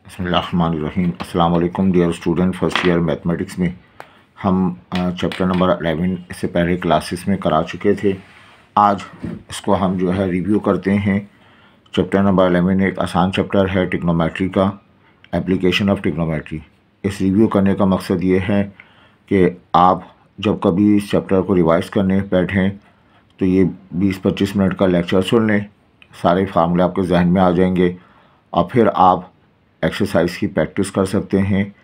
बिस्मिल्लाहिर्रहमानिर्रहीम। अस्सलाम वालेकुम dear student. First year mathematics में हम चैप्टर नंबर 11 इससे पहले क्लासेस में करा चुके थे। आज इसको हम जो है रिव्यू करते हैं। चैप्टर नंबर 11 एक आसान चैप्टर है ट्रिग्नोमेट्री का, एप्लीकेशन ऑफ ट्रिग्नोमेट्री। इस रिव्यू करने का मकसद ये है कि आप जब कभी इस चैप्टर को रिवाइज़ करने बैठें तो ये 20-25 मिनट का लेक्चर सुन लें, सारे फार्मूले आपके जहन में आ जाएंगे और फिर आप एक्सरसाइज की प्रैक्टिस कर सकते हैं,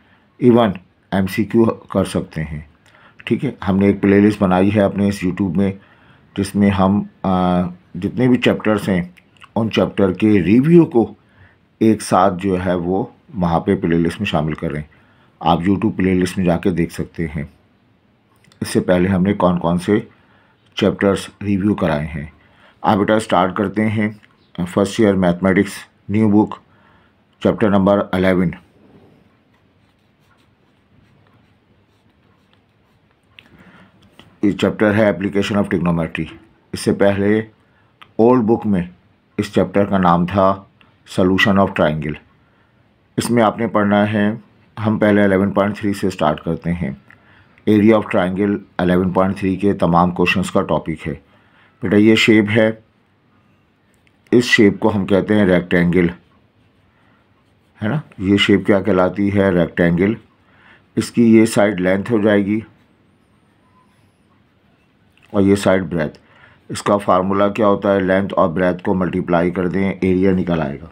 इवन एमसीक्यू कर सकते हैं। ठीक है, हमने एक प्लेलिस्ट बनाई है अपने इस यूट्यूब में जिसमें हम जितने भी चैप्टर्स हैं उन चैप्टर के रिव्यू को एक साथ जो है वो वहाँ पे प्लेलिस्ट में शामिल करें। आप यूट्यूब प्लेलिस्ट में जाके देख सकते हैं। इससे पहले हमने कौन कौन से चैप्टर्स रिव्यू कराए हैं। आप बेटा स्टार्ट करते हैं। First year mathematics new book chapter number 11। ये चैप्टर है एप्लीकेशन ऑफ ट्रिग्नोमेट्री। इससे पहले ओल्ड बुक में इस चैप्टर का नाम था सॉल्यूशन ऑफ ट्रायंगल। इसमें आपने पढ़ना है, हम पहले 11.3 से स्टार्ट करते हैं। एरिया ऑफ ट्रायंगल 11.3 के तमाम क्वेश्चंस का टॉपिक है। बेटा ये शेप है, इस शेप को हम कहते हैं रेक्टेंगल, है ना। ये शेप क्या कहलाती है? रेक्टेंगल। इसकी ये साइड लेंथ हो जाएगी और ये साइड ब्रेथ। इसका फार्मूला क्या होता है? लेंथ और ब्रेथ को मल्टीप्लाई कर दें, एरिया निकल आएगा।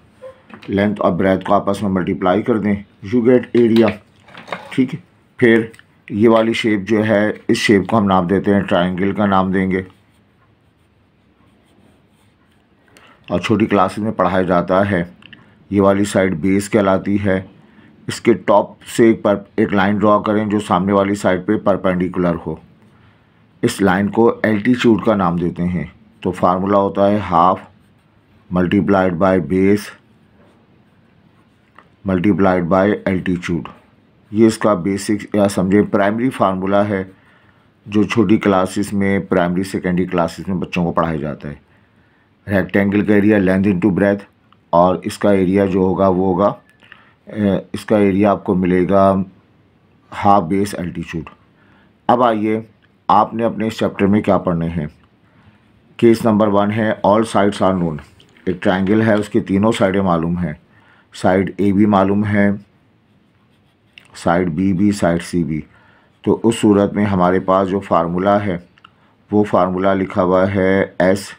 लेंथ और ब्रेथ को आपस में मल्टीप्लाई कर दें, यू गेट एरिया। ठीक है, फिर ये वाली शेप जो है, इस शेप को हम नाम देते हैं ट्रायंगल का नाम देंगे और छोटी क्लासेस में पढ़ाया जाता है। ये वाली साइड बेस कहलाती है। इसके टॉप से एक लाइन ड्रॉ करें जो सामने वाली साइड पे परपेंडिकुलर हो। इस लाइन को एल्टीट्यूड का नाम देते हैं। तो फार्मूला होता है half multiplied by base multiplied by altitude. ये इसका बेसिक या समझे प्राइमरी फार्मूला है जो छोटी क्लासेस में, प्राइमरी सेकेंडरी क्लासेस में बच्चों को पढ़ाया जाता है। रेक्टेंगल का एरिया लेंथ इंटू ब्रेथ और इसका एरिया जो होगा वो होगा, इसका एरिया आपको मिलेगा हाफ बेस एल्टीट्यूड। अब आइए, आपने अपने इस चैप्टर में क्या पढ़ने हैं। केस नंबर 1 है ऑल साइड्स आर नोन। एक ट्रायंगल है, उसकी तीनों साइडें मालूम हैं। साइड ए भी मालूम है, साइड बी भी, साइड सी भी। तो उस सूरत में हमारे पास जो फार्मूला है वो फार्मूला लिखा हुआ है S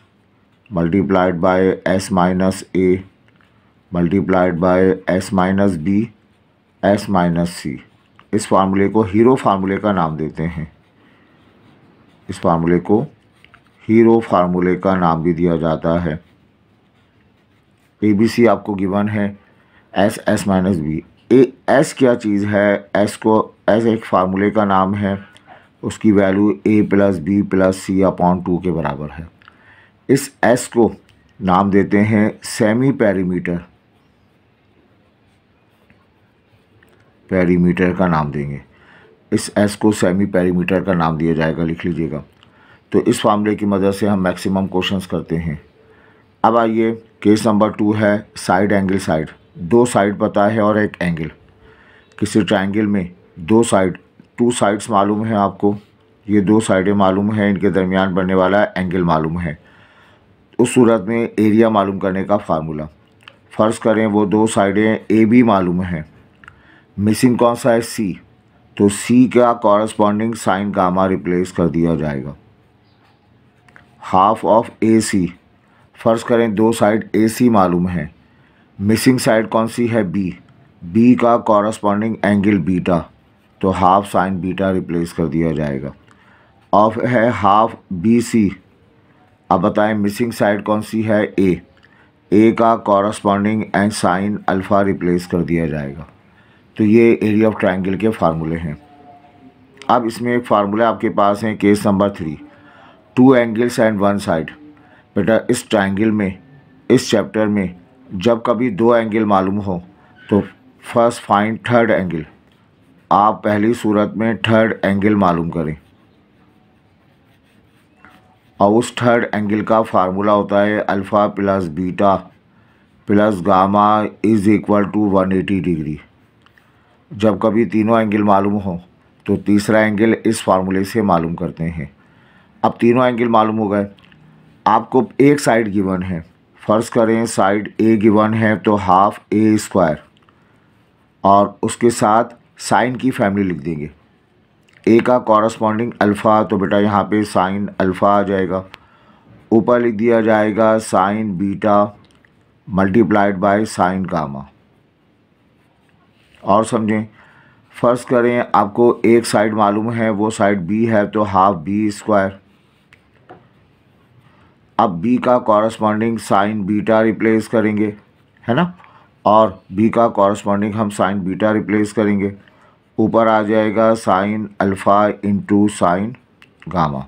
multiplied by S minus A multiplied by S minus B S minus C. इस फार्मूले को हीरो फार्मूले का नाम देते हैं। इस फार्मूले को हीरो फार्मूले का नाम भी दिया जाता है। ए बी सी आपको गिवन है, S S minus B. S क्या चीज़ है? एस को एस एक फार्मूले का नाम है, उसकी वैल्यू ए प्लस बी प्लस सी अपॉन 2 के बराबर है। इस एस को नाम देते हैं सेमी पेरीमीटर, पेरीमीटर का नाम देंगे। इस एस को सेमी पेरीमीटर का नाम दिया जाएगा, लिख लीजिएगा। तो इस फार्मूले की मदद से हम मैक्सिमम क्वेश्चंस करते हैं। अब आइए, केस नंबर 2 है साइड एंगल साइड। दो साइड पता है और एक एंगल। किसी ट्रायंगल में टू साइड्स मालूम है आपको, ये दो साइडें मालूम है, इनके दरमियान बनने वाला एंगल मालूम है। उस सूरत में एरिया मालूम करने का फार्मूला, फ़र्ज़ करें वो दो साइडें ए बी मालूम है, मिसिंग कौन सा है? सी। तो सी का कॉरस्पॉन्डिंग साइन गामा रिप्लेस कर दिया जाएगा। हाफ ऑफ ए सी, फ़र्ज़ करें दो साइड ए सी मालूम है, मिसिंग साइड कौन सी है? बी। बी का कॉरस्पॉन्डिंग एंगल बीटा, तो हाफ साइन बीटा रिप्लेस कर दिया जाएगा। ऑफ है हाफ बी सी। अब बताएं मिसिंग साइड कौन सी है? ए। ए का corresponding and sine alpha replace कर दिया जाएगा। तो ये एरिया ऑफ ट्रायंगल के फार्मूले हैं। अब इसमें एक फार्मूला आपके पास है, case number 3 2 angles and 1 side. बेटा इस ट्रायंगल में, इस चैप्टर में जब कभी दो एंगल मालूम हो तो फर्स्ट फाइंड थर्ड एंगल। आप पहली सूरत में थर्ड एंगल मालूम करें और उस थर्ड एंगल का फार्मूला होता है alpha plus beta plus gamma is equal to 180 degree. जब कभी तीनों एंगल मालूम हो तो तीसरा एंगल इस फार्मूले से मालूम करते हैं। अब तीनों एंगल मालूम हो गए, आपको एक साइड गिवन है, फ़र्ज़ करें साइड ए गिवन है तो हाफ ए स्क्वायर और उसके साथ साइन की फैमिली लिख देंगे। ए का कॉरस्पॉन्डिंग अल्फ़ा, तो बेटा यहाँ पे साइन अल्फ़ा आ जाएगा। ऊपर लिख दिया जाएगा sign beta multiplied by sine gamma. और समझें, फ़र्ज़ करें आपको एक साइड मालूम है, वो साइड बी है तो हाफ बी स्क्वायर। अब बी का कॉरस्पॉन्डिंग साइन बीटा रिप्लेस करेंगे, है ना, और बी का कॉरस्पॉन्डिंग हम साइन बीटा रिप्लेस करेंगे। ऊपर आ जाएगा sine alpha into sine gamma.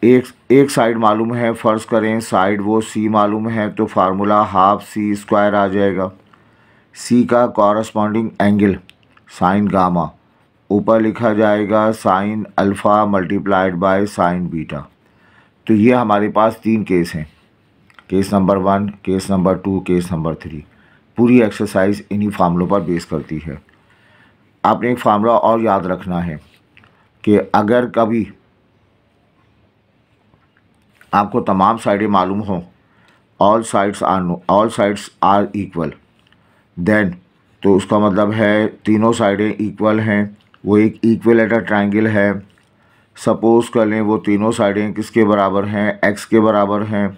एक साइड मालूम है, फ़र्ज़ करें साइड वो सी मालूम है तो फार्मूला हाफ सी स्क्वायर आ जाएगा। सी का कॉरस्पॉन्डिंग एंगल साइन गामा, ऊपर लिखा जाएगा sine alpha multiplied by sine beta. तो ये हमारे पास 3 केस हैं, case number 1, case number 2, case number 3। पूरी एक्सरसाइज इन्हीं फार्मूलों पर बेस करती है। आपने एक फार्मूला और याद रखना है कि अगर कभी आपको तमाम साइडें मालूम हों, all sides are equal, then तो उसका मतलब है तीनों साइडें इक्वल हैं, वो एक इक्विलेटरल ट्रायंगल है। सपोज़ कर लें वो तीनों साइडें किसके बराबर हैं, एक्स के बराबर हैं,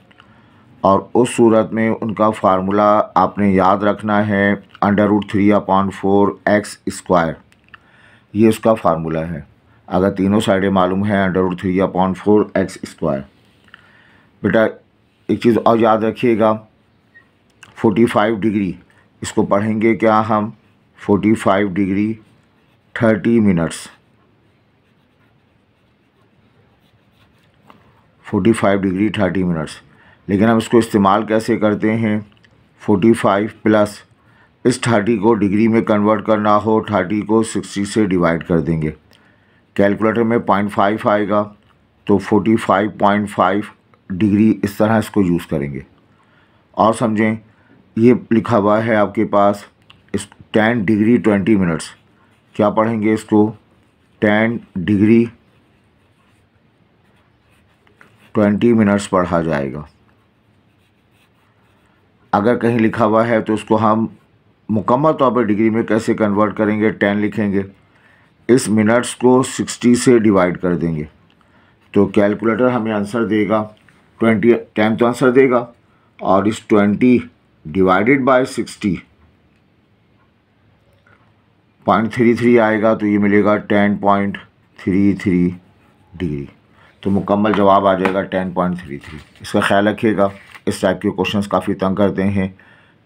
और उस सूरत में उनका फार्मूला आपने याद रखना है √3/4 एक्स स्क्वायर। ये उसका फार्मूला है। अगर तीनों साइडें मालूम हैं √3/4 एक्स स्क्वायर। बेटा एक चीज़ और याद रखिएगा, 45 डिग्री इसको पढ़ेंगे क्या हम, 45 डिग्री 30 मिनट्स, 45 डिग्री 30 मिनट्स। लेकिन हम इसको इस्तेमाल कैसे करते हैं, 45 प्लस इस 30 को डिग्री में कन्वर्ट करना हो, 30 को 60 से डिवाइड कर देंगे। कैलकुलेटर में 0.5 आएगा तो 45.5 डिग्री इस तरह इसको यूज़ करेंगे। और समझें ये लिखा हुआ है आपके पास इस 10 डिग्री 20 मिनट्स, क्या पढ़ेंगे इसको, 10 डिग्री 20 मिनट्स पढ़ा जाएगा। अगर कहीं लिखा हुआ है तो उसको हम मुकम्मल तौर पर डिग्री में कैसे कन्वर्ट करेंगे, 10 लिखेंगे, इस मिनट्स को 60 से डिवाइड कर देंगे तो कैलकुलेटर हमें आंसर देगा 20, 10 तो आंसर देगा, और इस 20 डिवाइडेड बाय 60 0.33 आएगा तो ये मिलेगा 10.33 डिग्री। तो मुकम्मल जवाब आ जाएगा 10.33। इसका ख्याल रखिएगा, इस टाइप के क्वेश्चंस काफ़ी तंग करते हैं।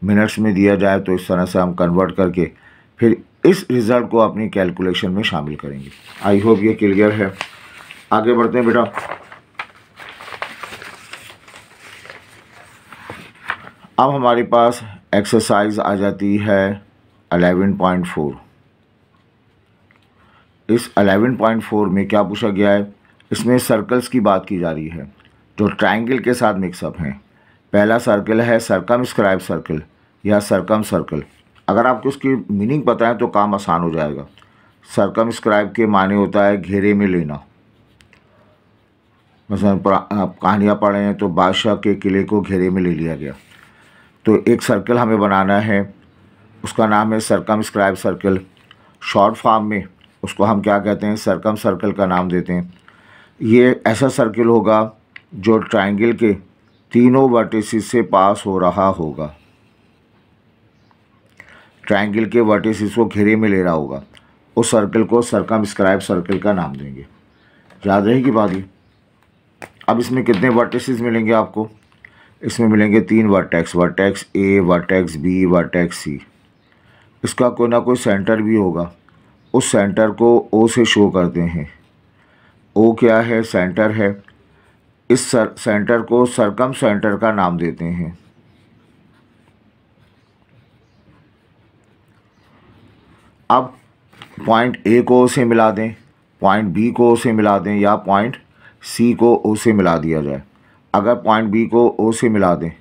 मिनट्स में दिया जाए तो इस तरह से हम कन्वर्ट करके फिर इस रिज़ल्ट को अपनी कैलकुलेशन में शामिल करेंगे। आई होप ये क्लियर है। आगे बढ़ते हैं बेटा। अब हमारे पास एक्सरसाइज आ जाती है 11.4। इस 11.4 में क्या पूछा गया है, इसमें सर्कल्स की बात की जा रही है जो ट्रायंगल के साथ मिक्सअप हैं। पहला सर्कल है सर्कमस्क्राइब सर्कल या सर्कम सर्कल। अगर आपको उसकी मीनिंग पता है तो काम आसान हो जाएगा। सर्कमस्क्राइब के माने होता है घेरे में लेना। मसलन आप कहानियाँ पढ़े हैं तो बादशाह के किले को घेरे में ले लिया गया। तो एक सर्कल हमें बनाना है, उसका नाम है सर्कमस्क्राइब सर्कल। शॉर्ट फॉर्म में उसको हम क्या कहते हैं, सर्कम सर्कल का नाम देते हैं। ये ऐसा सर्कल होगा जो ट्रायंगल के तीनों वर्टिसेस से पास हो रहा होगा, ट्रायंगल के वर्टिसेस को घेरे में ले रहा होगा। उस सर्कल को सर्कमस्क्राइब सर्कल का नाम देंगे। याद रहेगी बात ये। अब इसमें कितने वर्टिसेस मिलेंगे आपको, इसमें मिलेंगे 3 vertex, vertex A, vertex B, vertex C. इसका कोई ना कोई सेंटर भी होगा, उस सेंटर को ओ से शो करते हैं। ओ क्या है, सेंटर है। इस सेंटर को सर्कम सेंटर का नाम देते हैं। अब पॉइंट ए को ओ से मिला दें, पॉइंट बी को ओ से मिला दें, या पॉइंट सी को ओ से मिला दिया जाए। अगर पॉइंट बी को ओ से मिला दें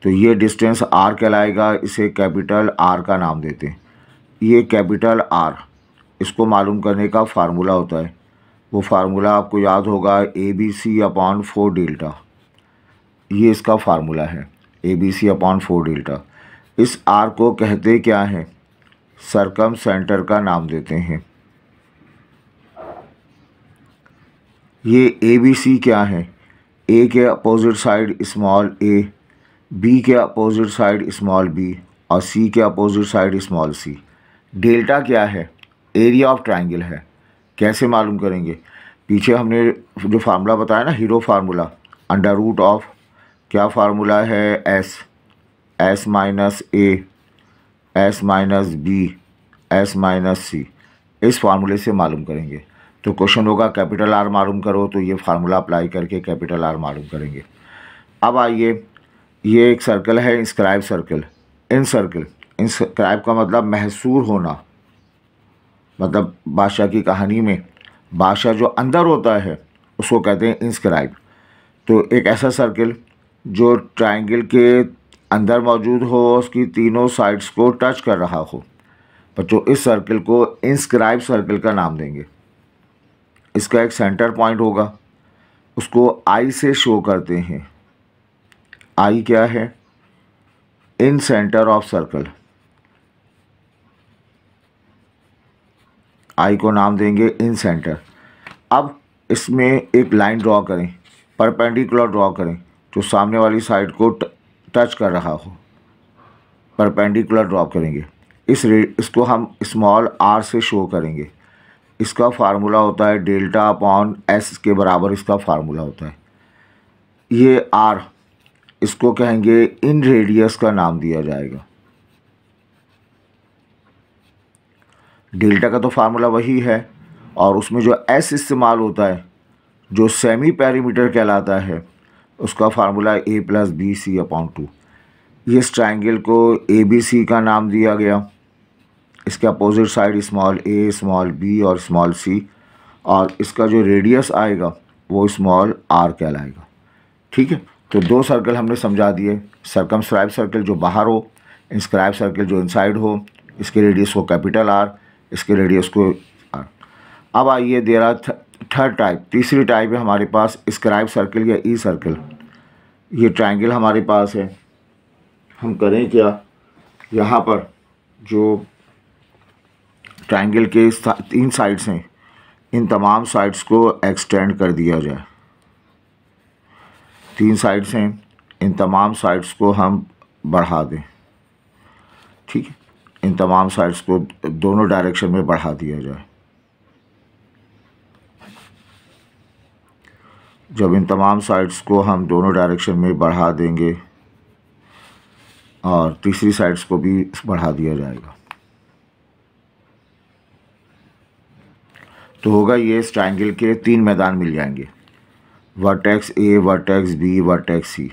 तो ये डिस्टेंस आर कहलाएगा, इसे कैपिटल आर का नाम देते हैं। ये कैपिटल आर, इसको मालूम करने का फार्मूला होता है, वो फार्मूला आपको याद होगा ABC/4 डेल्टा। ये इसका फार्मूला है ABC/4 डेल्टा। इस आर को कहते क्या हैं? सरकम सेंटर का नाम देते हैं। ये ABC क्या है? ए के opposite side small a, B के अपोजिट साइड स्मॉल b और सी के opposite side small c। Delta क्या है? एरिया ऑफ ट्राइंगल है। कैसे मालूम करेंगे? पीछे हमने जो फार्मूला बताया ना, hero formula, under root of क्या फार्मूला है? s minus a, s minus b, s minus c। इस फार्मूले से मालूम करेंगे। तो क्वेश्चन होगा कैपिटल आर मालूम करो, तो ये फार्मूला अप्लाई करके कैपिटल आर मालूम करेंगे। अब आइए, ये एक सर्कल है, इंस्क्राइब सर्कल। इन सर्कल, इंस्क्राइब का मतलब महसूर होना, मतलब बादशाह की कहानी में बादशाह जो अंदर होता है उसको कहते हैं इंस्क्राइब। तो एक ऐसा सर्कल जो ट्राइंगल के अंदर मौजूद हो, उसकी तीनों साइड्स को टच कर रहा हो। बच्चों, इस सर्कल को इंस्क्राइब सर्कल का नाम देंगे। इसका एक सेंटर पॉइंट होगा, उसको आई से शो करते हैं। आई क्या है? इन सेंटर ऑफ सर्कल। आई को नाम देंगे इन सेंटर। अब इसमें एक लाइन ड्रॉ करें, परपेंडिकुलर ड्रॉ करें, जो सामने वाली साइड को टच कर रहा हो। परपेंडिकुलर ड्रॉ करेंगे। इसको हम स्मॉल आर से शो करेंगे। इसका फार्मूला होता है डेल्टा अपॉन एस के बराबर इसका फार्मूला होता है। ये आर, इसको कहेंगे इन रेडियस का नाम दिया जाएगा। डेल्टा का तो फार्मूला वही है, और उसमें जो एस इस्तेमाल होता है, जो सेमी पेरीमीटर कहलाता है, उसका फार्मूला A+BC/2। ये इस ट्राइंगल को ABC का नाम दिया गया। इसके opposite side small a, small b और स्मॉल c, और इसका जो रेडियस आएगा वो स्मॉल r कहलाएगा। ठीक है, तो दो सर्कल हमने समझा दिए। सर्कमस्क्राइब सर्कल जो बाहर हो, इंस्क्राइब सर्कल जो इनसाइड हो, इसके रेडियस को कैपिटल R, इसके रेडियस को R। अब आइए दे रहा थर्ड टाइप, तीसरी टाइप है हमारे पास स्क्राइब सर्कल या ई सर्कल। ये ट्राइंगल हमारे पास है। हम करें क्या? यहाँ पर जो ट्राइंगल के 3 साइड्स हैं, इन तमाम साइड्स को एक्सटेंड कर दिया जाए। 3 साइड्स हैं, इन तमाम साइड्स को हम बढ़ा दें। ठीक है, इन तमाम साइड्स को दोनों डायरेक्शन में बढ़ा दिया जाए। जब इन तमाम साइड्स को हम दोनों डायरेक्शन में बढ़ा देंगे और तीसरी साइड्स को भी बढ़ा दिया जाएगा, तो होगा ये इस ट्राइंगल के 3 मैदान मिल जाएंगे। Vertex A, vertex B, vertex C।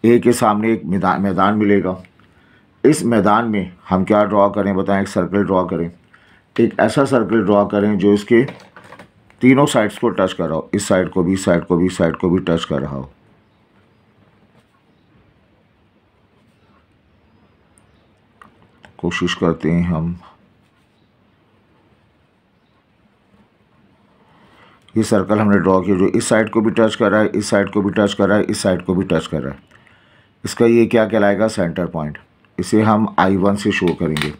ए के सामने एक मैदान मिलेगा। इस मैदान में हम क्या ड्रॉ करें बताएं? एक सर्कल ड्रॉ करें। एक ऐसा सर्कल ड्रॉ करें जो इसके तीनों साइड्स को टच कर रहा हो, इस साइड को भी, इस साइड को भी, इस साइड को भी टच कर रहा हो। कोशिश करते हैं हम। ये सर्कल हमने ड्रॉ किया जो इस साइड को भी टच कर रहा है, इस साइड को भी टच कर रहा है, इस साइड को भी टच कर रहा है। इसका ये क्या कहलाएगा? Centre point. इसे हम I1 से शो करेंगे।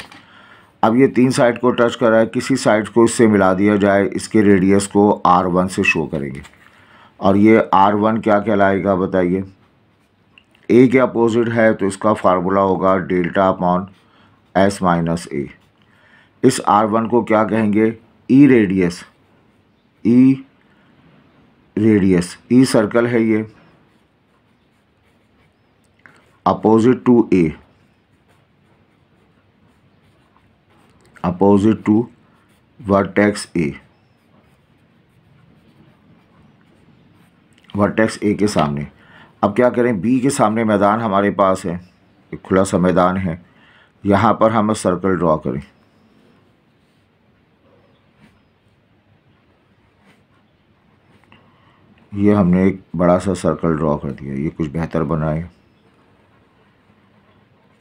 अब ये 3 साइड को टच कर रहा है, किसी साइड को इससे मिला दिया जाए, इसके रेडियस को R1 से शो करेंगे। और ये R1 क्या कहलाएगा बताइए? A के अपोजिट है तो इसका फार्मूला होगा delta upon S minus A। इस R1 को क्या कहेंगे? E radius. E radius, E circle है ये, opposite to A, opposite to vertex A, vertex A के सामने। अब क्या करें? बी के सामने मैदान हमारे पास है, एक खुला सा मैदान है, यहाँ पर हम सर्कल ड्रॉ करें। ये हमने एक बड़ा सा सर्कल ड्रॉ कर दिया, ये कुछ बेहतर बनाए।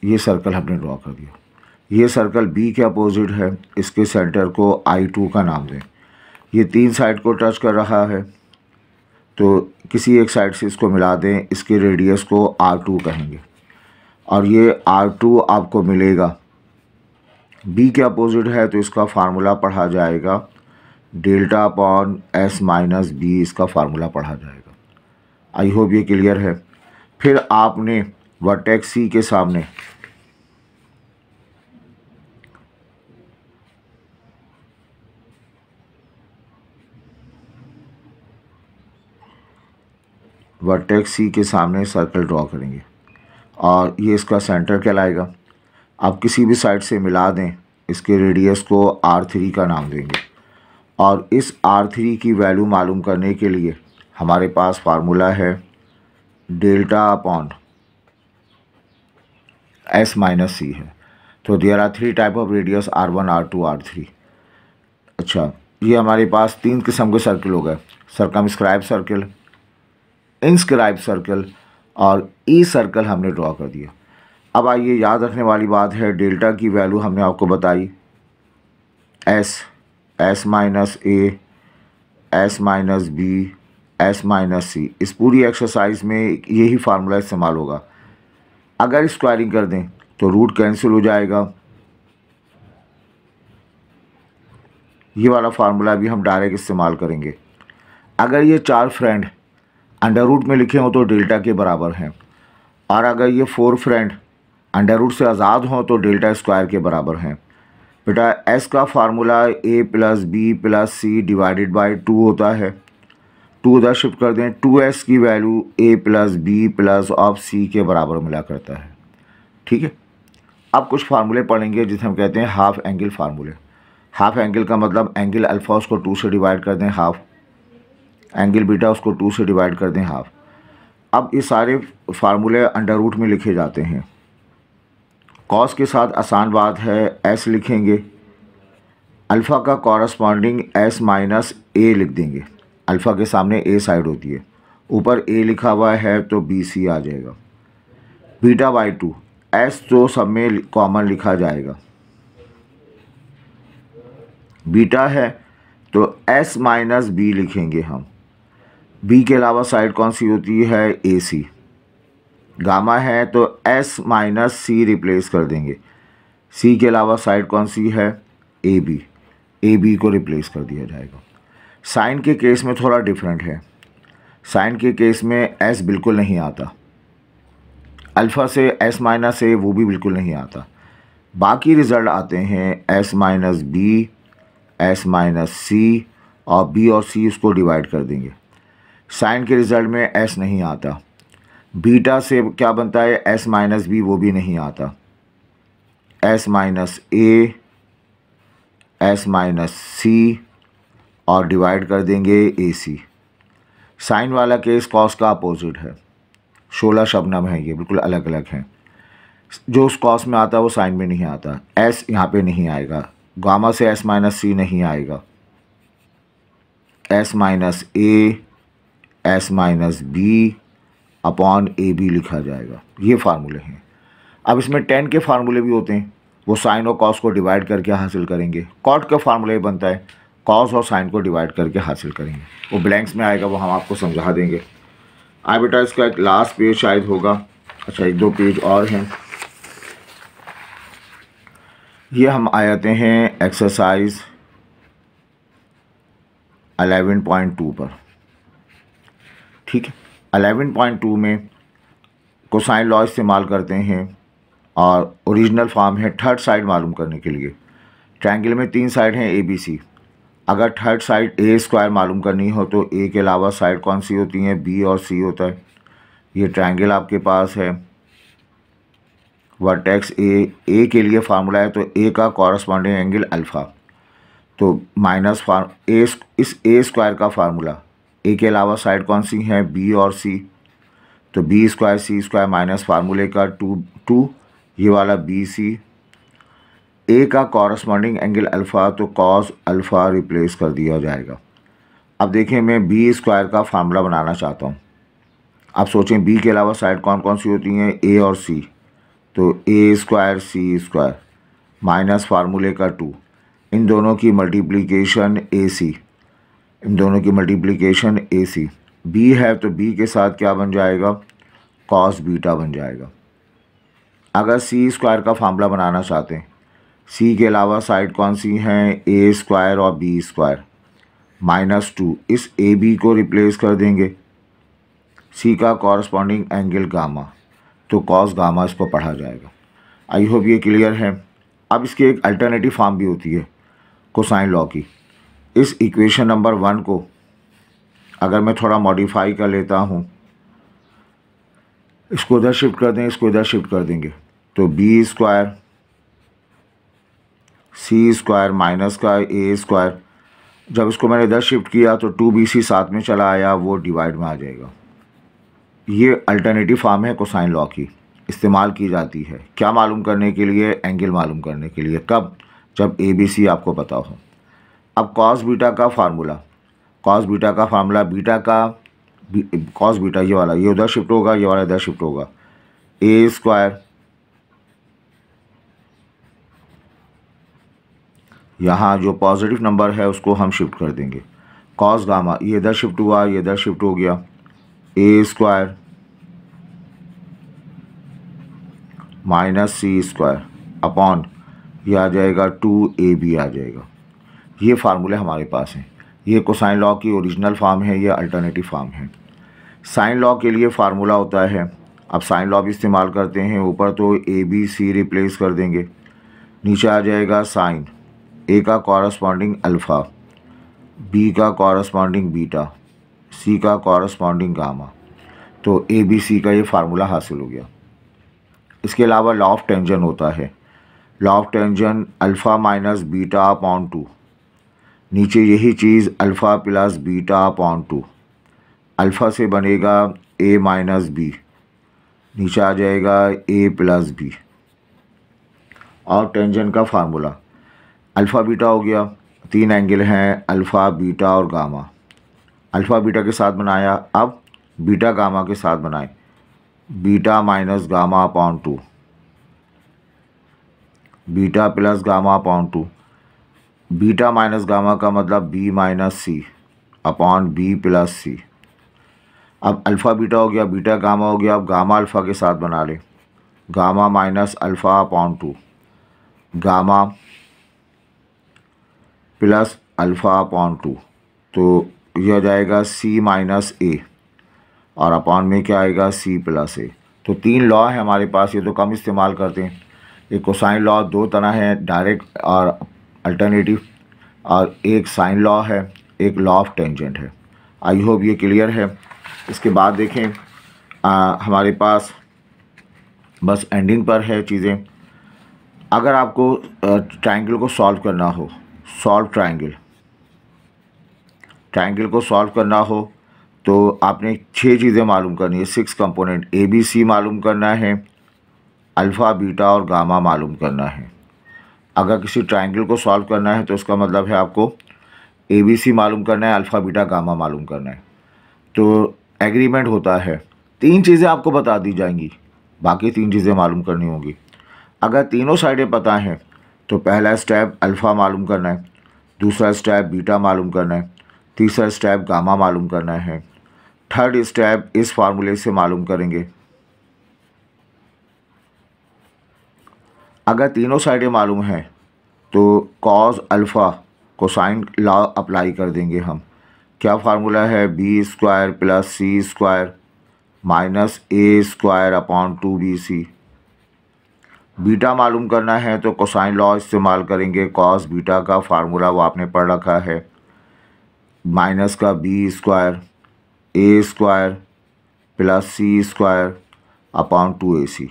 ये सर्कल हमने ड्रॉ कर दिया। ये सर्कल बी के अपोजिट है, इसके सेंटर को I2 का नाम दें। ये 3 साइड को टच कर रहा है, तो किसी एक साइड से इसको मिला दें, इसके रेडियस को R2 कहेंगे। और ये R2 आपको मिलेगा, बी के अपोजिट है तो इसका फार्मूला पढ़ा जाएगा delta upon S minus B, इसका फार्मूला पढ़ा जाएगा। आई होप ये क्लियर है। फिर आपने वर्टेक्स सी के सामने सर्कल ड्रॉ करेंगे और ये इसका सेंटर कहलाएगा। आप किसी भी साइड से मिला दें, इसके रेडियस को R3 का नाम देंगे। और इस R3 की वैल्यू मालूम करने के लिए हमारे पास फार्मूला है delta upon S minus C है। तो there are 3 type of radius R1, R2, R3। अच्छा, ये हमारे पास 3 किस्म के सर्कल हो गए, सर्कमस्क्राइब सर्कल, इनस्क्राइब सर्कल और ई सर्कल हमने ड्रॉ कर दिया। अब आइए, याद रखने वाली बात है, डेल्टा की वैल्यू हमने आपको बताई S minus A, S minus B, S minus C. इस पूरी एक्सरसाइज में यही फार्मूला इस्तेमाल होगा। अगर स्क्वायरिंग कर दें तो रूट कैंसिल हो जाएगा। ये वाला फार्मूला भी हम डायरेक्ट इस्तेमाल करेंगे। अगर ये 4 फ्रेंड अंडर रूट में लिखे हों तो डेल्टा के बराबर हैं, और अगर ये 4 फ्रेंड अंडर रूट से आज़ाद हों तो डेल्टा स्क्वायर के बराबर हैं। बेटा S का formula A plus B plus C divided by 2 होता है। 2 उधर शिफ्ट कर दें, 2S की value A plus B plus of C के बराबर मिला करता है। ठीक है, अब कुछ फार्मूले पढ़ेंगे जिसे हम कहते हैं हाफ एंगल फार्मूले। हाफ एंगल का मतलब एंगल अल्फ़ा उसको 2 से डिवाइड कर दें हाफ, एंगल बीटा उसको 2 से डिवाइड कर दें हाफ। अब ये सारे फार्मूले अंडर रूट में लिखे जाते हैं। कॉस के साथ आसान बात है, S लिखेंगे, अल्फ़ा का कॉरस्पॉन्डिंग S माइनस ए लिख देंगे। अल्फ़ा के सामने A साइड होती है, ऊपर A लिखा हुआ है तो BC आ जाएगा। बीटा बाई 2, S तो सब में कॉमन लिखा जाएगा। बीटा है तो S माइनस बी लिखेंगे हम। B के अलावा साइड कौन सी होती है? AC। गामा है तो S माइनस सी रिप्लेस कर देंगे। C के अलावा साइड कौन सी है? AB। AB को रिप्लेस कर दिया जाएगा। साइन के केस में थोड़ा डिफरेंट है। साइन के केस में S बिल्कुल नहीं आता, अल्फ़ा से S माइनस ए वो भी बिल्कुल नहीं आता। बाकी रिज़ल्ट आते हैं S minus B, S minus C, और B और C उसको डिवाइड कर देंगे। साइन के रिज़ल्ट में S नहीं आता। बीटा से क्या बनता है? S माइनस बी, वो भी नहीं आता। S minus A, S minus C, और डिवाइड कर देंगे AC। साइन वाला केस कॉस का अपोजिट है। 16 शबनम है, ये बिल्कुल अलग अलग हैं। जो उस कॉस में आता है वो साइन में नहीं आता। S यहाँ पे नहीं आएगा, गामा से S माइनस सी नहीं आएगा। S minus A, S minus B upon A B लिखा जाएगा। ये फार्मूले हैं। अब इसमें tan के फार्मूले भी होते हैं, वो साइन और कॉस को डिवाइड करके हासिल करेंगे। कॉट का फार्मूला बनता है कॉस और साइन को डिवाइड करके हासिल करेंगे। वो ब्लैंक्स में आएगा, वो हम आपको समझा देंगे। आए बेटा, इसका एक लास्ट पेज शायद होगा। अच्छा, 1-2 पेज और हैं। ये हम आ जाते हैं एक्सरसाइज 11.2 पर। ठीक है, 11.2 में कोसाइन लॉ इस्तेमाल करते हैं और ओरिजिनल फॉर्म है थर्ड साइड मालूम करने के लिए। ट्रायंगल में 3 साइड हैं ABC। अगर थर्ड साइड A स्क्वायर मालूम करनी हो तो A के अलावा साइड कौन सी होती हैं? B और C होता है। ये ट्रायंगल आपके पास है, वर्टेक्स A के लिए फार्मूला है तो A का कॉरस्पॉन्डिंग एंगल अल्फ़ा, तो माइनस इस A स्क्वायर का फार्मूला, A के अलावा साइड कौन सी हैं? B और C, तो B square C square minus फार्मूले का 2 ये वाला BC। A का कॉरस्पॉन्डिंग एंगल अल्फ़ा, तो कॉस अल्फ़ा रिप्लेस कर दिया जाएगा। अब देखें, मैं B स्क्वायर का फार्मूला बनाना चाहता हूँ। आप सोचें B के अलावा साइड कौन कौन सी होती हैं? A और C, तो ए स्क्वायर सी स्क्वायर माइनस फार्मूले का 2, इन दोनों की मल्टीप्लिकेशन ए सी, इन दोनों की मल्टीप्लिकेशन ए सी। बी है तो बी के साथ क्या बन जाएगा, कॉस बीटा बन जाएगा। अगर सी स्क्वायर का फार्मूला बनाना चाहते हैं, सी के अलावा साइड कौन सी हैं, ए स्क्वायर और बी स्क्वायर -2, इस ए बी को रिप्लेस कर देंगे। सी का कॉरस्पॉन्डिंग एंगल गामा, तो कॉस गामा इसको पढ़ा जाएगा। आई होप ये क्लियर है। अब इसकी एक अल्टरनेटिव फॉर्म भी होती है कोसाइन लॉ की। इस इक्वेशन नंबर 1 को अगर मैं थोड़ा मॉडिफाई कर लेता हूँ, इसको इधर शिफ्ट कर दें, इसको इधर शिफ्ट कर देंगे, तो बी स्क्वायर सी स्क्वायर माइनस का ए स्क्वायर, जब इसको मैंने इधर शिफ्ट किया तो 2bc साथ में चला आया, वो डिवाइड में आ जाएगा। ये अल्टरनेटिव फॉर्म है कोसाइन लॉ की, इस्तेमाल की जाती है क्या मालूम करने के लिए, एंगल मालूम करने के लिए। कब, जब ए बी सी आपको पता हो। अब कॉस बीटा का फार्मूला, कॉस बीटा का फार्मूला, बीटा का कॉस बीटा ये वाला, ये उधर शिफ्ट होगा, ये वाला इधर शिफ्ट होगा, ए स्क्वायर यहाँ जो पॉजिटिव नंबर है उसको हम शिफ्ट कर देंगे, कॉस गामा ये इधर शिफ्ट हुआ, ये इधर शिफ्ट हो गया, ए स्क्वायर माइनस सी स्क्वायर अपॉन ये आ जाएगा 2ab आ जाएगा। ये फार्मूले हमारे पास हैं। ये कोसाइन लॉ की ओरिजिनल फॉर्म है, ये अल्टरनेटिव फॉर्म है। साइन लॉ के लिए फार्मूला होता है, अब साइन लॉ भी इस्तेमाल करते हैं। ऊपर तो ए बी सी रिप्लेस कर देंगे, नीचे आ जाएगा साइन, ए का कॉरस्पॉन्डिंग अल्फ़ा, बी का कॉरस्पॉन्डिंग बीटा, सी का कॉरस्पॉन्डिंग गामा, तो ए बी सी का ये फार्मूला हासिल हो गया। इसके अलावा लॉ ऑफ टेंजन होता है, law of tangent alpha minus beta upon 2, नीचे यही चीज़ alpha plus beta upon 2, alpha से बनेगा ए माइनस बी, नीचे आ जाएगा ए प्लस बी। और टेंजन का फार्मूला अल्फ़ा बीटा हो गया, 3 एंगल हैं अल्फ़ा बीटा और गामा, अल्फ़ा बीटा के साथ बनाया, अब बीटा गामा के साथ बनाए, beta minus gamma upon 2, beta plus gamma upon 2, beta minus gamma का मतलब बी माइनस सी अपॉन बी प्लस सी। अब अल्फ़ा बीटा हो गया, बीटा गामा हो गया, अब गामा अल्फ़ा के साथ बना ले, gamma minus alpha upon 2, gamma plus alpha upon 2, तो यह हो जाएगा सी माइनस ए, और अपॉन में क्या आएगा सी प्लस ए। तो 3 लॉ है हमारे पास, ये तो कम इस्तेमाल करते हैं। एक कोसाइन लॉ 2 तरह है, डायरेक्ट और अल्टरनेटिव, और एक साइन लॉ है, एक लॉ ऑफ टेंजेंट है। आई होप ये क्लियर है। इसके बाद देखें हमारे पास बस एंडिंग पर है चीज़ें। अगर आपको ट्रायंगल को सॉल्व करना हो, सॉल्व ट्रायंगल को सॉल्व करना हो तो आपने 6 चीज़ें मालूम करनी है, 6 कंपोनेंट, ए बी सी मालूम करना है, अल्फ़ा बीटा और गामा मालूम करना है। अगर किसी ट्रायंगल को सॉल्व करना है तो उसका मतलब है आपको ए बी सी मालूम करना है, अल्फ़ा बीटा गामा मालूम करना है। तो एग्रीमेंट होता है, 3 चीज़ें आपको बता दी जाएंगी, बाकी 3 चीज़ें मालूम करनी होंगी। अगर तीनों साइडें पता हैं तो पहला स्टेप अल्फ़ा मालूम करना है, दूसरा स्टेप बीटा मालूम करना है, तीसरा स्टेप गामा मालूम करना है, थर्ड स्टेप इस फार्मूले से मालूम करेंगे। अगर तीनों साइडें मालूम हैं तो cos alpha cosine law apply कर देंगे हम। क्या फार्मूला है, बी स्क्वायर प्लस सी स्क्वायर माइनस ए स्क्वायर अपॉन 2bc। बीटा मालूम करना है तो कोसाइन लॉ इस्तेमाल करेंगे, कॉस बीटा का फार्मूला वो आपने पढ़ रखा है, माइनस का बी स्क्वायर ए स्क्वायर प्लस सी स्क्वायर अपॉन 2ac।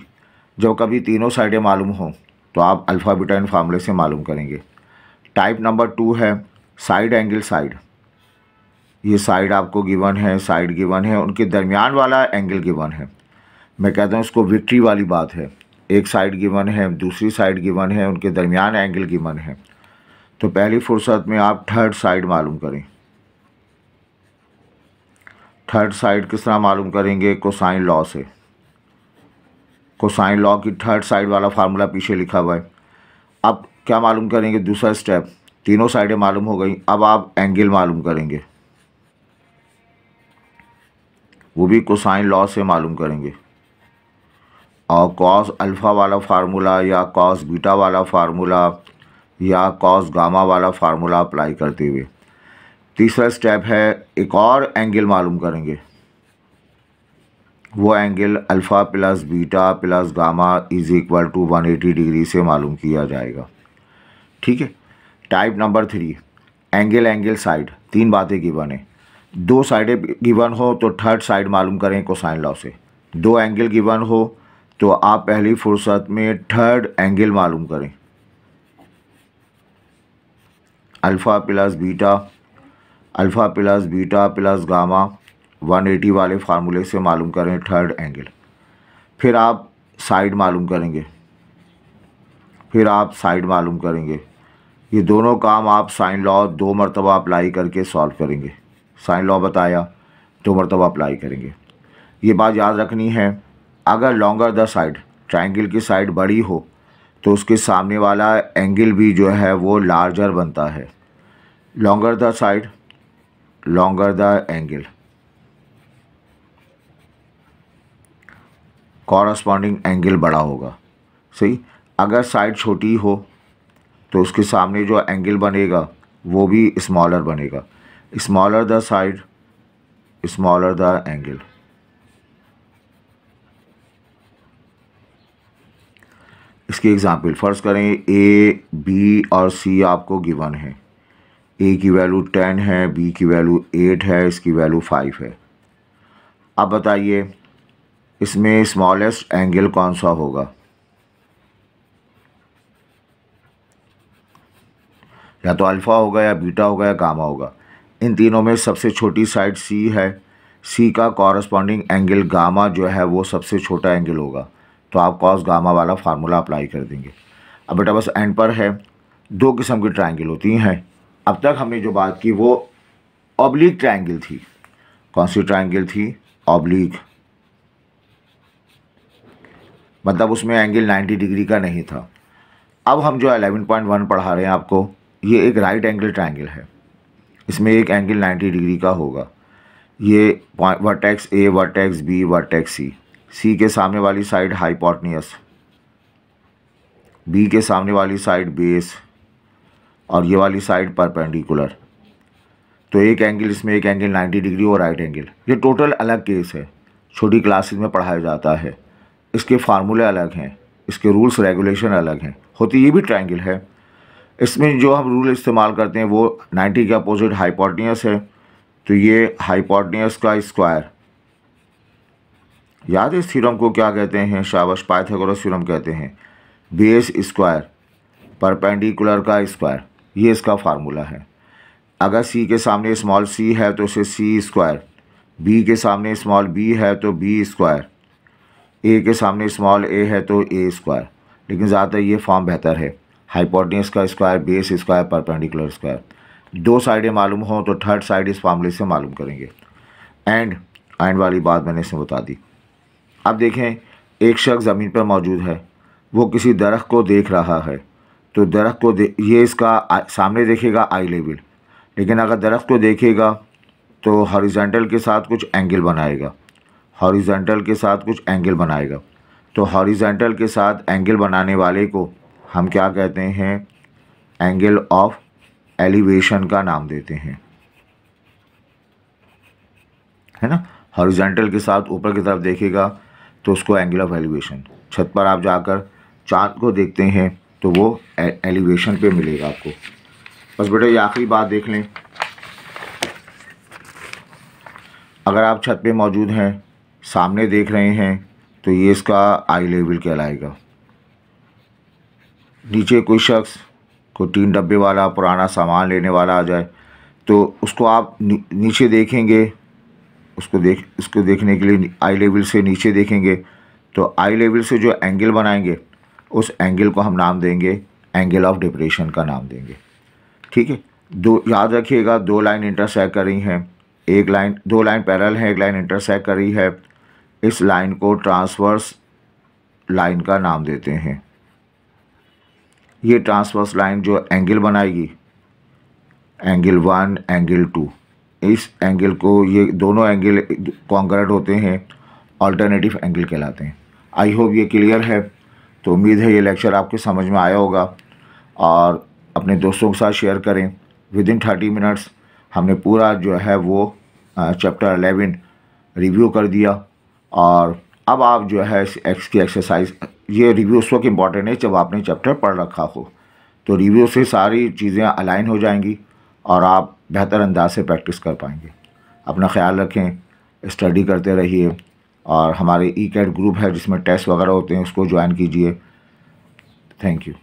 जब कभी तीनों साइडें मालूम हों तो आप अल्फ़ा बीटा इन फार्मूले से मालूम करेंगे। टाइप नंबर 2 है साइड एंगल साइड। ये साइड आपको गिवन है, साइड गिवन है, उनके दरमियान वाला एंगल गिवन है। मैं कहता हूँ इसको विक्ट्री वाली बात है, एक साइड गिवन है, दूसरी साइड गिवन है, उनके दरमियान एंगल गिवन है। तो पहली फुर्सत में आप थर्ड साइड मालूम करें। थर्ड साइड किस तरह मालूम करेंगे, कोसाइन लॉ से। कोसाइन लॉ की थर्ड साइड वाला फार्मूला पीछे लिखा हुआ है। अब क्या मालूम करेंगे, दूसरा स्टेप, तीनों साइडें मालूम हो गई, अब आप एंगल मालूम करेंगे, वो भी कोसाइन लॉ से मालूम करेंगे। और कॉस अल्फ़ा वाला फार्मूला या कॉस बीटा वाला फार्मूला या कॉस गामा वाला फार्मूला अप्लाई करते हुए तीसरा स्टेप है एक और एंगल मालूम करेंगे। वो angle alpha plus beta plus gamma is equal to 180 degree से मालूम किया जाएगा। ठीक है। Type number 3, angle angle side. तीन बातें गिवन है, दो साइडें गिवन हो तो थर्ड साइड मालूम करें कोसाइन लॉ से। दो एंगल गिवन हो तो आप पहली फुर्सत में थर्ड एंगल मालूम करें। Alpha plus beta plus gamma 180 वाले फार्मूले से मालूम करें थर्ड एंगल। फिर आप साइड मालूम करेंगे, ये दोनों काम आप साइन लॉ 2 मरतबा अप्लाई करके सॉल्व करेंगे। साइन लॉ बताया, 2 मरतबा अप्लाई करेंगे। ये बात याद रखनी है, अगर लॉन्गर द साइड, ट्रायंगल की साइड बड़ी हो तो उसके सामने वाला एंगल भी जो है वो लार्जर बनता है। Longer the side, longer the angle, corresponding angle बड़ा होगा। सही। अगर साइड छोटी हो तो उसके सामने जो एंगल बनेगा वो भी स्मॉलर बनेगा। Smaller the side, smaller the angle. इसकी एग्जाम्पल फ़र्ज करें ए, बी और सी आपको गिवन है। ए की वैल्यू 10 है, बी की वैल्यू 8 है, इसकी वैल्यू 5 है। अब बताइए इसमें स्मॉलेस्ट एंगल कौन सा होगा? या तो अल्फ़ा होगा या बीटा होगा या गामा होगा। इन तीनों में सबसे छोटी साइड सी है, सी का कॉरस्पॉन्डिंग एंगल गामा जो है वो सबसे छोटा एंगल होगा, तो आप कॉस गामा वाला फार्मूला अप्लाई कर देंगे। अब बेटा बस एंड पर है, दो किस्म की ट्रायंगल होती हैं। अब तक हमने जो बात की वो ऑब्लिक ट्रायंगल थी। कौन सी ट्रायंगल थी? ऑब्लिक, मतलब उसमें एंगल 90 डिग्री का नहीं था। अब हम जो 11.1 पढ़ा रहे हैं आपको, ये एक राइट एंगल ट्रायंगल है। इसमें एक एंगल 90 डिग्री का होगा। ये vertex A, vertex B, vertex C. C के सामने वाली साइड हाइपोटेन्यूस, बी के सामने वाली साइड बेस और ये वाली साइड परपेंडिकुलर। तो एक एंगल, इसमें एक एंगल 90 डिग्री और राइट एंगल। ये टोटल अलग केस है, छोटी क्लासेस में पढ़ाया जाता है। इसके फार्मूले अलग हैं, इसके रूल्स रेगुलेशन अलग हैं। होती ये भी ट्रायंगल है। इसमें जो हम रूल इस्तेमाल करते हैं वो 90 के अपोजिट हाइपोटेन्यूस है, तो ये हाइपोटेन्यूस का स्क्वायर। याद है इस थ्योरम को क्या कहते हैं? शाबाश, पाइथागोरस थ्योरम कहते हैं। बेस स्क्वायर परपेंडिकुलर का स्क्वायर, ये इसका फार्मूला है। अगर सी के सामने स्मॉल सी है तो उसे सी स्क्वायर, बी के सामने स्मॉल बी है तो बी स्क्वायर, ए के सामने स्मॉल ए है तो ए स्क्वायर। लेकिन ज़्यादातर ये फॉर्म बेहतर है, हाइपोटेन्यूस का square, base square, perpendicular square. दो साइडें मालूम हो तो थर्ड साइड इस फार्मूले से मालूम करेंगे। एंड वाली बात मैंने इसमें बता दी। अब देखें, एक शख्स ज़मीन पर मौजूद है, वो किसी दरख्त को देख रहा है, तो दरख्त को ये इसका सामने देखेगा आई लेवल, लेकिन अगर दरख्त को देखेगा तो हॉरिजॉन्टल के साथ कुछ एंगल बनाएगा, हॉरिजॉन्टल के साथ कुछ एंगल बनाएगा। तो हॉरिजॉन्टल के साथ एंगल बनाने वाले को हम क्या कहते हैं? एंगल ऑफ एलिवेशन का नाम देते हैं, है ना। हॉरिजॉन्टल के साथ ऊपर की तरफ देखेगा तो उसको एंगल ऑफ एलिवेशन। छत पर आप जाकर चाँद को देखते हैं तो वो एलिवेशन पे मिलेगा आपको। बस बेटा ये आखिरी बात देख लें, अगर आप छत पे मौजूद हैं, सामने देख रहे हैं, तो ये इसका आई लेवल कहलाएगा। नीचे कोई शख्स को 3 डब्बे वाला पुराना सामान लेने वाला आ जाए तो उसको आप नीचे देखेंगे, उसको देखने के लिए आई लेवल से नीचे देखेंगे, तो आई लेवल से जो एंगल बनाएंगे उस एंगल को हम नाम देंगे एंगल ऑफ डिप्रेशन का नाम देंगे। ठीक है। दो याद रखिएगा, दो लाइन इंटरसेक्ट कर रही हैं, दो लाइन पैरेलल है, एक लाइन इंटरसेक्ट कर रही है। इस लाइन को ट्रांसवर्स लाइन का नाम देते हैं। ये ट्रांसवर्स लाइन जो एंगल बनाएगी, एंगल 1, एंगल 2, इस एंगल को, ये दोनों एंगल कॉन्ग्रुएंट होते हैं, अल्टरनेटिव एंगल कहलाते हैं। आई होप ये क्लियर है। तो उम्मीद है ये लेक्चर आपके समझ में आया होगा और अपने दोस्तों के साथ शेयर करें। विदिन 30 मिनट्स हमने पूरा जो है वो चैप्टर 11 रिव्यू कर दिया और अब आप जो है एक्स की एक्सरसाइज, ये रिव्यू उस वक्त इम्पॉर्टेंट है जब आपने चैप्टर पढ़ रखा हो, तो रिव्यू से सारी चीज़ें अलाइन हो जाएंगी और आप बेहतर अंदाज से प्रैक्टिस कर पाएंगे। अपना ख्याल रखें, स्टडी करते रहिए और हमारे ई कैट ग्रुप है जिसमें टेस्ट वगैरह होते हैं, उसको ज्वाइन कीजिए। Thank you.